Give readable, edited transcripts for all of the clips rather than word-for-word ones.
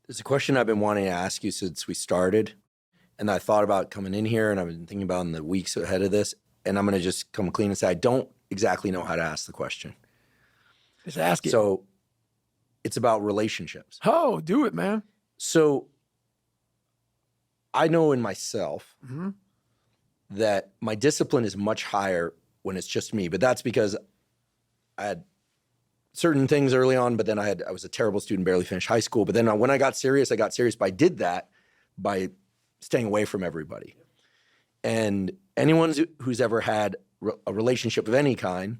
There's a question I've been wanting to ask you since we started, and I thought about coming in here, and I've been thinking about in the weeks ahead of this, and I'm going to just come clean and say I don't exactly know how to ask the question. Just ask it. So it's about relationships. Oh, do it, man. So I know in myself that my discipline is much higher when it's just me, but that's because I had certain things early on, but then I was a terrible student, barely finished high school. But then when I got serious, but I did that by staying away from everybody. And anyone who's ever had a relationship of any kind,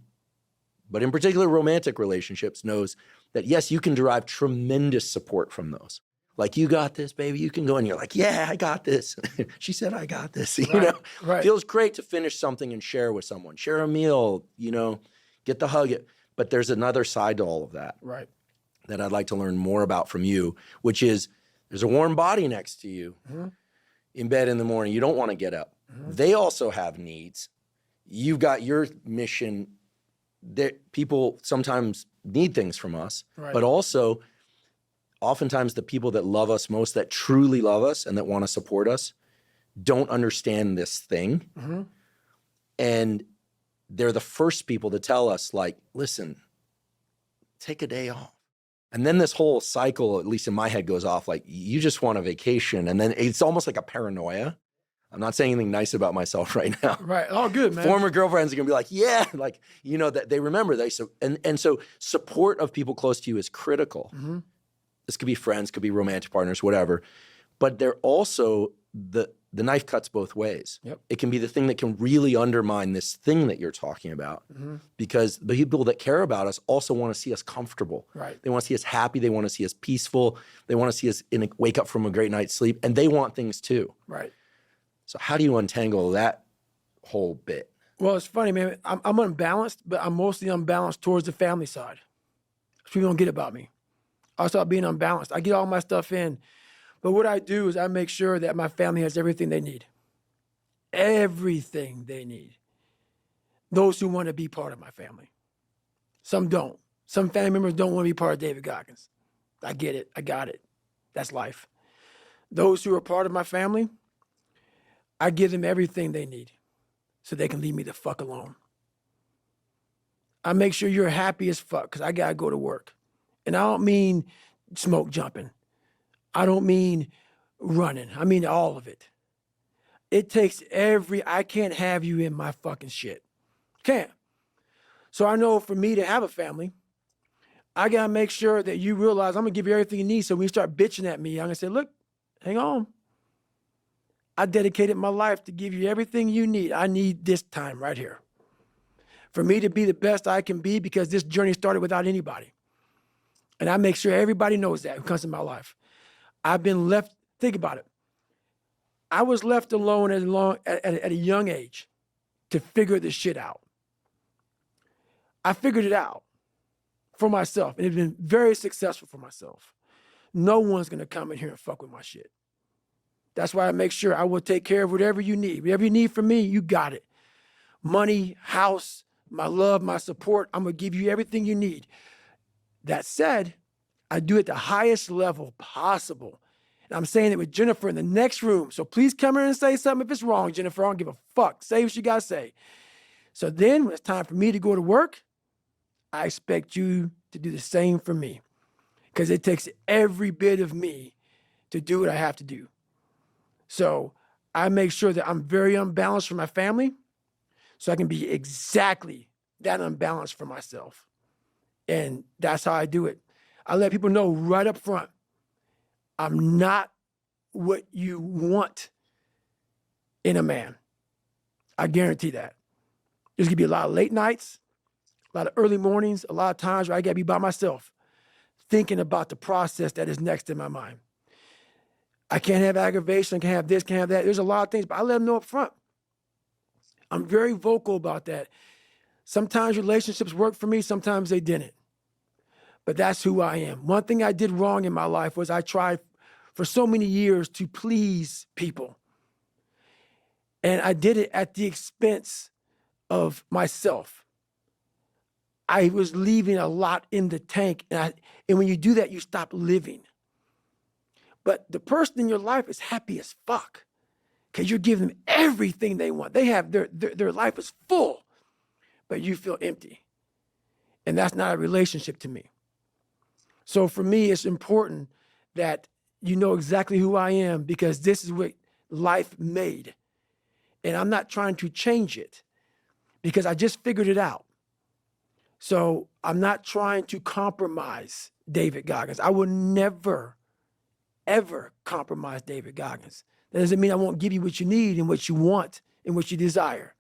but in particular romantic relationships, knows that yes, you can derive tremendous support from those. Like, you got this, baby, you can go. And you're like, yeah, I got this. She said, I got this. You know, right. Feels great to finish something and share with someone, share a meal, you know, get the hug. But there's another side to all of that. Right. That I'd like to learn more about from you, which is there's a warm body next to you in bed in the morning. You don't want to get up. They also have needs. You've got your mission. That people sometimes need things from us, but also oftentimes the people that love us most, that truly love us and that want to support us, don't understand this thing. And they're the first people to tell us, like, listen, take a day off. And then this whole cycle, at least in my head, goes off like, you just want a vacation. And then it's almost like a paranoia. I'm not saying anything nice about myself right now. Right. Oh, good, man. Former girlfriends are going to be like, yeah, like, you know, that they remember. And so support of people close to you is critical. This could be friends, could be romantic partners, whatever. But they're also, the knife cuts both ways. It can be the thing that can really undermine this thing that you're talking about, because the people that care about us also want to see us comfortable. They want to see us happy. They want to see us peaceful. They want to see us wake up from a great night's sleep, and they want things too. So how do you untangle that whole bit? Well, it's funny, man. I'm unbalanced, but I'm mostly unbalanced towards the family side. People don't get about me. I start being unbalanced. I get all my stuff in. But what I do is I make sure that my family has everything they need. Everything they need. Those who want to be part of my family. Some don't. Some family members don't want to be part of David Goggins. I get it. I got it. That's life. Those who are part of my family, I give them everything they need so they can leave me the fuck alone. I make sure you're happy as fuck because I got to go to work. And I don't mean smoke jumping. I don't mean running. I mean all of it. It takes I can't have you in my fucking shit. Can't. So I know for me to have a family, I got to make sure that you realize I'm going to give you everything you need. So when you start bitching at me, I'm going to say, look, hang on. I dedicated my life to give you everything you need. I need this time right here. For me to be the best I can be, because this journey started without anybody. And I make sure everybody knows that who comes in my life. I've been left, think about it. I was left alone at a young age to figure this shit out. I figured it out for myself, and it's been very successful for myself. No one's gonna come in here and fuck with my shit. That's why I make sure I will take care of whatever you need. Whatever you need from me, you got it. Money, house, my love, my support, I'm gonna give you everything you need. That said, I do it at the highest level possible. And I'm saying it with Jennifer in the next room. So please come here and say something if it's wrong, Jennifer. I don't give a fuck. Say what you gotta say. So then when it's time for me to go to work, I expect you to do the same for me. Because it takes every bit of me to do what I have to do. So I make sure that I'm very unbalanced for my family so I can be exactly that unbalanced for myself. And that's how I do it. I let people know right up front, I'm not what you want in a man. I guarantee that. There's gonna be a lot of late nights, a lot of early mornings, a lot of times where I gotta be by myself, thinking about the process that is next in my mind. I can't have aggravation, I can't have this, can't have that. There's a lot of things, but I let them know up front. I'm very vocal about that. Sometimes relationships work for me, sometimes they didn't. But that's who I am. One thing I did wrong in my life was I tried for so many years to please people. And I did it at the expense of myself. I was leaving a lot in the tank. And when you do that, you stop living. But the person in your life is happy as fuck because you're giving them everything they want. They have their life is full, but you feel empty. And that's not a relationship to me. So for me, it's important that you know exactly who I am because this is what life made. And I'm not trying to change it because I just figured it out. So I'm not trying to compromise David Goggins. I will never, ever compromise David Goggins. That doesn't mean I won't give you what you need and what you want and what you desire.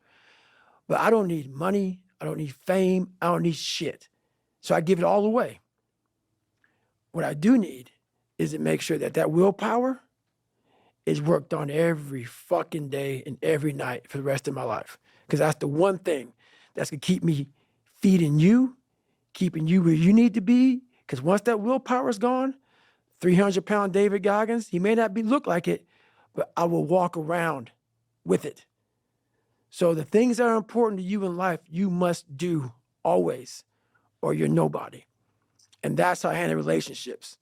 But I don't need money. I don't need fame. I don't need shit. So I give it all away. What I do need is to make sure that that willpower is worked on every fucking day and every night for the rest of my life. Because that's the one thing that's going to keep me feeding you, keeping you where you need to be. Because once that willpower is gone, 300-pound David Goggins, he may not look like it, but I will walk around with it. So the things that are important to you in life, you must do always, or you're nobody. And that's how I handle relationships.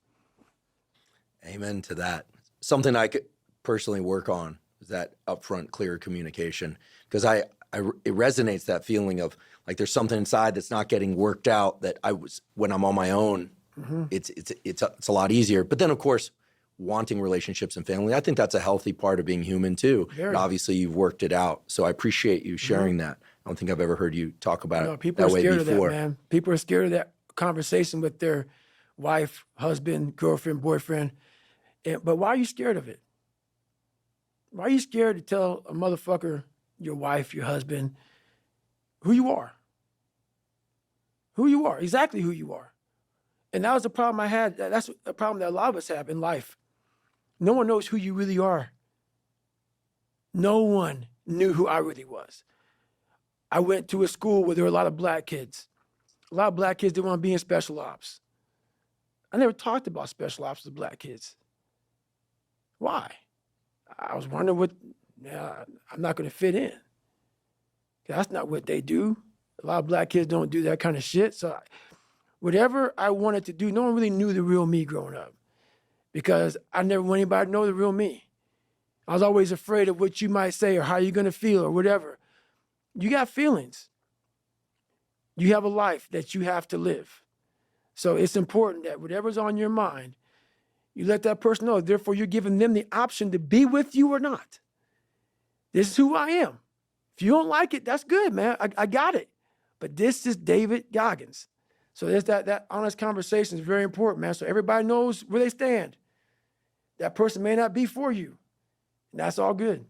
Amen to that. Something I could personally work on is that upfront, clear communication, because it resonates, that feeling of like there's something inside that's not getting worked out that when I'm on my own, it's a lot easier. But then of course, wanting relationships and family, I think that's a healthy part of being human too. And obviously you've worked it out. So I appreciate you sharing that. I don't think I've ever heard you talk about it people that are way scared before. of that, man. People are scared of that conversation with their wife, husband, girlfriend, boyfriend. But why are you scared of it? Why are you scared to tell a motherfucker, your wife, your husband, who you are? Who you are, exactly who you are. And that was the problem I had. That's a problem that a lot of us have in life. No one knows who you really are. No one knew who I really was. I went to a school where there were a lot of black kids. A lot of black kids didn't want to be in special ops. I never talked about special ops with black kids. Why? I was wondering I'm not going to fit in. That's not what they do. A lot of black kids don't do that kind of shit. So whatever I wanted to do, no one really knew the real me growing up because I never want anybody to know the real me. I was always afraid of what you might say or how you're going to feel or whatever. You got feelings. You have a life that you have to live. So it's important that whatever's on your mind, you let that person know. Therefore, you're giving them the option to be with you or not. This is who I am. If you don't like it, that's good, man. I got it. But this is David Goggins. So there's that honest conversation is very important, man. So everybody knows where they stand. That person may not be for you. And that's all good.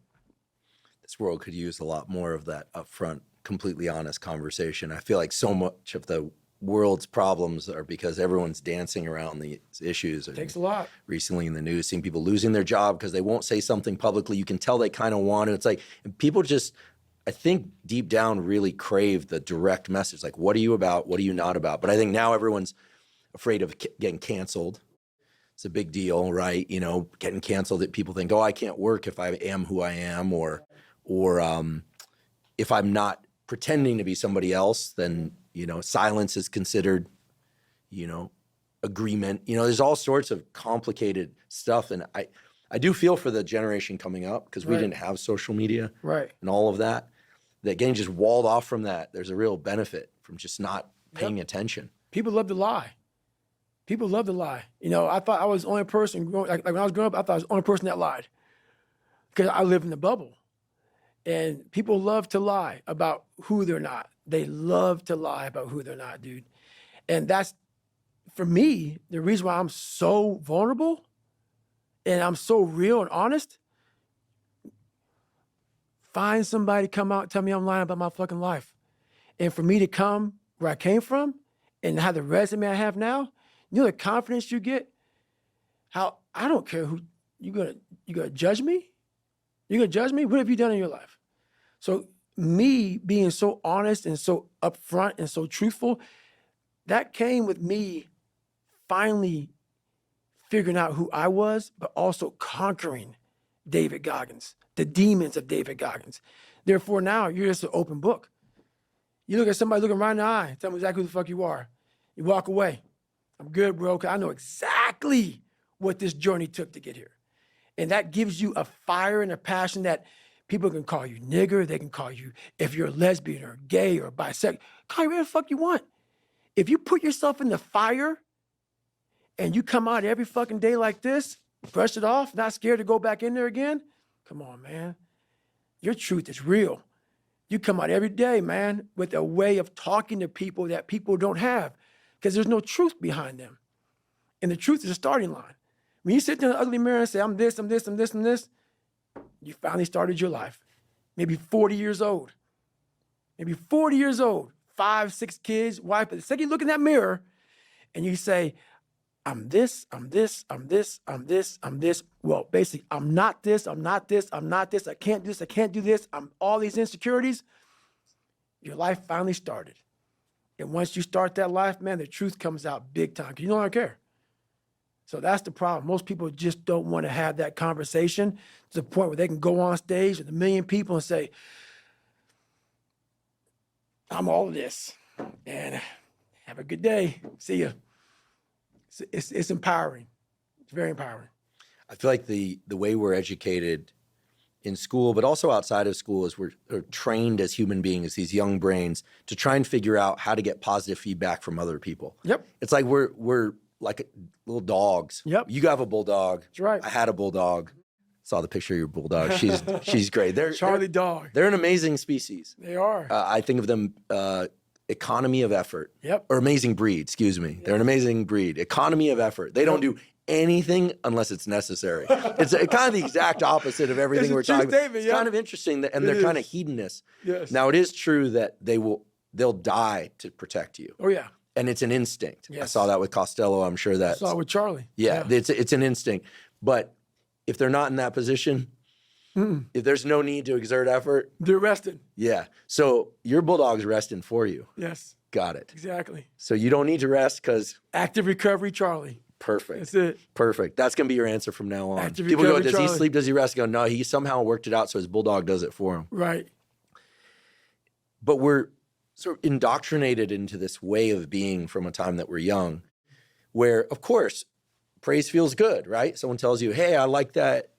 This world could use a lot more of that upfront, completely honest conversation. I feel like so much of the world's problems are because everyone's dancing around these issues. It takes a lot. Recently in the news, seeing people losing their job because they won't say something publicly. You can tell they kind of want it. It's like, and people just, I think deep down really crave the direct message. Like, what are you about? What are you not about? But I think now everyone's afraid of getting canceled. It's a big deal, right? You know, getting canceled, that people think, oh, I can't work if I am who I am, or if I'm not pretending to be somebody else, then, you know, silence is considered, you know, agreement. You know, there's all sorts of complicated stuff. And I do feel for the generation coming up because we didn't have social media and all of that, that getting just walled off from that, there's a real benefit from just not paying attention. People love to lie. People love to lie. You know, I thought I was the only person, like when I was growing up, I thought I was the only person that lied because I live in the bubble. And people love to lie about who they're not. They love to lie about who they're not, dude. And that's, for me, the reason why I'm so vulnerable and I'm so real and honest. Find somebody to come out and tell me I'm lying about my fucking life. And for me to come where I came from and have the resume I have now, you know the confidence you get? How I don't care who you gonna judge me? You gonna judge me? What have you done in your life? So me being so honest and so upfront and so truthful, that came with me finally figuring out who I was, but also conquering David Goggins, the demons of David Goggins. Therefore, now you're just an open book. You look at somebody looking right in the eye, tell them exactly who the fuck you are. You walk away. I'm good, bro, because I know exactly what this journey took to get here. And that gives you a fire and a passion that people can call you nigger. They can call you, if you're a lesbian or gay or bisexual, call you whatever the fuck you want. If you put yourself in the fire and you come out every fucking day like this, brush it off, not scared to go back in there again, come on, man. Your truth is real. You come out every day, man, with a way of talking to people that people don't have because there's no truth behind them. And the truth is a starting line. When you sit there in the ugly mirror and say, I'm this, I'm this, I'm this, I'm this, you finally started your life. Maybe 40 years old. Maybe 40 years old, 5, 6 kids, wife. But the second you look in that mirror and you say, I'm this, I'm this, I'm this, I'm this, I'm this. Well, basically, I'm not this, I'm not this, I'm not this, I can't do this, I can't do this. I'm all these insecurities. Your life finally started. And once you start that life, man, the truth comes out big time because you no longer care. So that's the problem. Most people just don't want to have that conversation to the point where they can go on stage with 1 million people and say, I'm all of this. And have a good day. See ya. It's empowering. It's very empowering. I feel like the way we're educated in school, but also outside of school, is we're trained as human beings, these young brains, to try and figure out how to get positive feedback from other people. Yep. It's like we're like little dogs. Yep. You have a bulldog. That's right. I had a bulldog. Saw the picture of your bulldog. She's great. Charlie dog. They're an amazing species. They are. I think of them economy of effort. Yep. Or amazing breed, excuse me. They're an amazing breed. Economy of effort. They don't do anything unless it's necessary. It's kind of the exact opposite of everything we're talking about. It's kind of interesting, and they're kind of hedonists. Yes. Now, it is true that they'll die to protect you. Oh, yeah. And it's an instinct. Yes. I saw that with Costello. I'm sure that. I saw it with Charlie. Yeah, it's an instinct. But if they're not in that position, if there's no need to exert effort, they're resting. Yeah. So your bulldog's resting for you. Yes. Got it. Exactly. So you don't need to rest because. Active recovery, Charlie. Perfect. That's it. Perfect. That's going to be your answer from now on. Active People go, recovery, does he Charlie. sleep? Does he rest? Go, no, he somehow worked it out so his bulldog does it for him. Right. But we're sort of indoctrinated into this way of being from a time that we're young, where, of course, praise feels good, right? Someone tells you, hey, I like that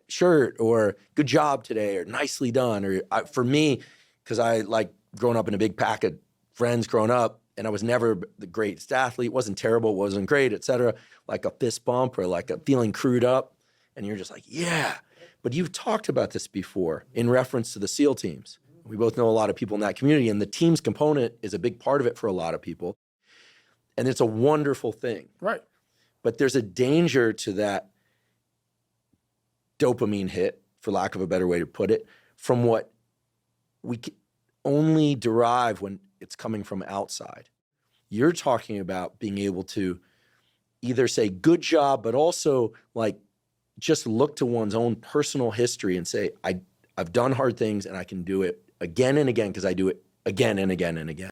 shirt, or good job today, or nicely done. Or for me, because I like growing up in a big pack of friends growing up, and I was never the greatest athlete, wasn't terrible, wasn't great, et cetera, like a fist bump or like a feeling crewed up. And you're just like, yeah. But you've talked about this before in reference to the SEAL teams. We both know a lot of people in that community, and the teams component is a big part of it for a lot of people. And it's a wonderful thing. Right. But there's a danger to that dopamine hit, for lack of a better way to put it, from what we can only derive when it's coming from outside. You're talking about being able to either say good job, but also like just look to one's own personal history and say, I've done hard things and I can do it again and again because I do it again and again and again.